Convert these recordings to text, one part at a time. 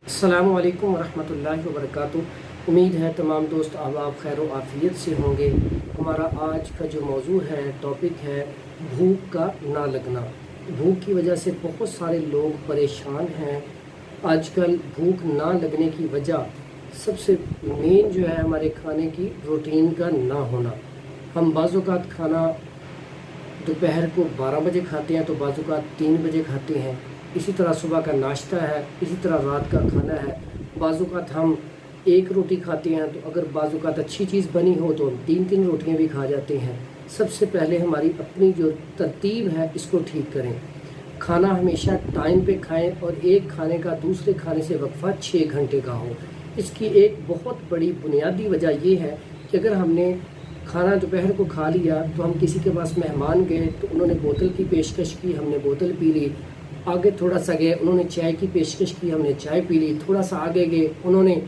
अस्सलामु अलैकुम वरहमतुल्लाहि वबरकातुहू। उम्मीद है तमाम दोस्त अहबाब खैर व आफ़ियत से होंगे। हमारा आज का जो मौजू है, टॉपिक है भूख का ना लगना। भूख की वजह से बहुत सारे लोग परेशान हैं। आजकल भूख ना लगने की वजह सबसे मेन जो है हमारे खाने की रूटीन का ना होना। हम बाज़-औक़ात खाना दोपहर को 12 बजे खाते हैं तो बाज़-औक़ात 3 बजे खाते हैं। इसी तरह सुबह का नाश्ता है, इसी तरह रात का खाना है। बाज़-औक़ात हम एक रोटी खाते हैं तो अगर बाज़-औक़ात अच्छी चीज़ बनी हो तो 3-3 रोटियां भी खा जाते हैं। सबसे पहले हमारी अपनी जो तरतीब है इसको ठीक करें। खाना हमेशा टाइम पे खाएं और एक खाने का दूसरे खाने से वक्फा 6 घंटे का हो। इसकी एक बहुत बड़ी बुनियादी वजह ये है कि अगर हमने खाना दोपहर को खा लिया तो हम किसी के पास मेहमान गए तो उन्होंने बोतल की पेशकश की, हमने बोतल पी ली। आगे थोड़ा सा गए, उन्होंने चाय की पेशकश की, हमने चाय पी ली। थोड़ा सा आगे गए, उन्होंने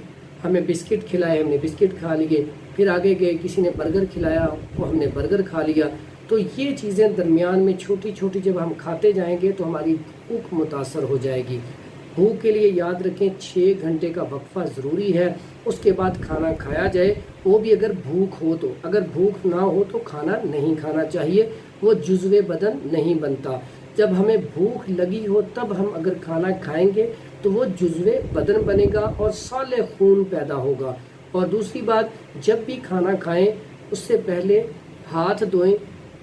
हमें बिस्किट खिलाए, हमने बिस्किट खा लिए। फिर आगे गए, किसी ने बर्गर खिलाया तो हमने बर्गर खा लिया। तो ये चीज़ें दरमियान में छोटी छोटी जब हम खाते जाएंगे तो हमारी भूख मुतासर हो जाएगी। भूख के लिए याद रखें 6 घंटे का वक्फा ज़रूरी है। उसके बाद खाना खाया जाए, वो भी अगर भूख हो तो। अगर भूख ना हो तो खाना नहीं खाना चाहिए, वो जुज़्वे बदन नहीं बनता। जब हमें भूख लगी हो तब हम अगर खाना खाएंगे तो वो जुज़्वे बदन बनेगा और साले खून पैदा होगा। और दूसरी बात, जब भी खाना खाएं उससे पहले हाथ धोएं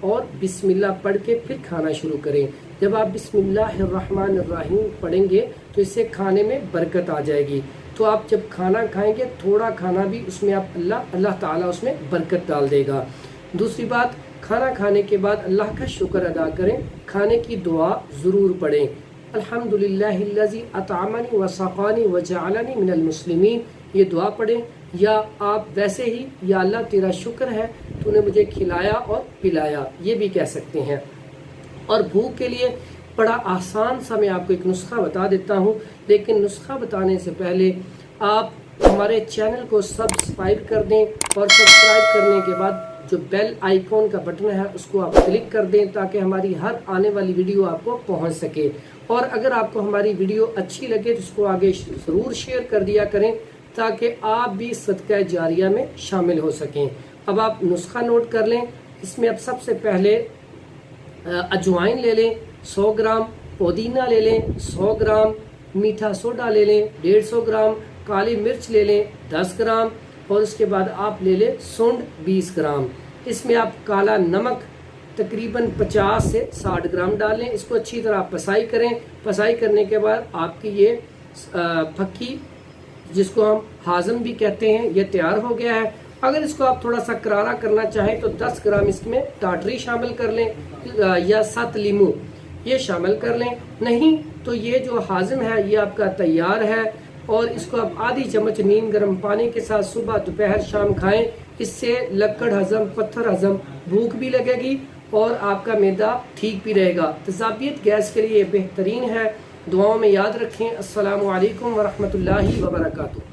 और बिस्मिल्लाह पढ़ के फिर खाना शुरू करें। जब आप बिस्मिल्लाहिर्रहमानिर्रहीम पढ़ेंगे तो इससे खाने में बरकत आ जाएगी। तो आप जब खाना खाएंगे थोड़ा खाना भी उसमें आप अल्लाह ताला उसमें बरकत डाल देगा। दूसरी बात, खाना खाने के बाद अल्लाह का शुक्र अदा करें, खाने की दुआ ज़रूर पढ़ें। अल्हम्दुलिल्लाहिल्लज़ी अतअमनी व सक़ानी व जअलनी मिनल मुस्लिमीन, ये दुआ पढ़ें। या आप वैसे ही, या अल्लाह तेरा शुक्र है तूने मुझे खिलाया और पिलाया, ये भी कह सकते हैं। और भूख के लिए बड़ा आसान सा मैं आपको एक नुस्खा बता देता हूँ, लेकिन नुस्खा बताने से पहले आप हमारे चैनल को सब्सक्राइब कर दें और सब्सक्राइब करने के बाद जो बेल आइकॉन का बटन है उसको आप क्लिक कर दें ताकि हमारी हर आने वाली वीडियो आपको पहुंच सके। और अगर आपको हमारी वीडियो अच्छी लगे तो उसको आगे ज़रूर शेयर कर दिया करें ताकि आप भी सदका जारिया में शामिल हो सकें। अब आप नुस्खा नोट कर लें। इसमें अब सबसे पहले अजवाइन ले लें 100 ग्राम, पुदीना ले लें 100 ग्राम, मीठा सोडा ले लें 150 ग्राम, काली मिर्च ले लें 10 ग्राम और उसके बाद आप ले लें सूंड 20 ग्राम। इसमें आप काला नमक तकरीबन 50 से 60 ग्राम डालें। इसको अच्छी तरह पसाई करें। पसाई करने के बाद आपकी ये फक्की, जिसको हम हाज़म भी कहते हैं, ये तैयार हो गया है। अगर इसको आप थोड़ा सा करारा करना चाहें तो 10 ग्राम इसमें टाटरी शामिल कर लें या 7 लीमू ये शामिल कर लें। नहीं तो ये जो हाज़म है ये आपका तैयार है। और इसको आप आधी चम्मच नीम गर्म पानी के साथ सुबह दोपहर शाम खाएं। इससे लकड़ हजम, पत्थर हजम, भूख भी लगेगी और आपका मैदा ठीक भी रहेगा। तजाबियत गैस के लिए बेहतरीन है। दुआओं में याद रखें। अस्सलामु अलैकुम वरहमतुल्लाहि वबरकातुहू।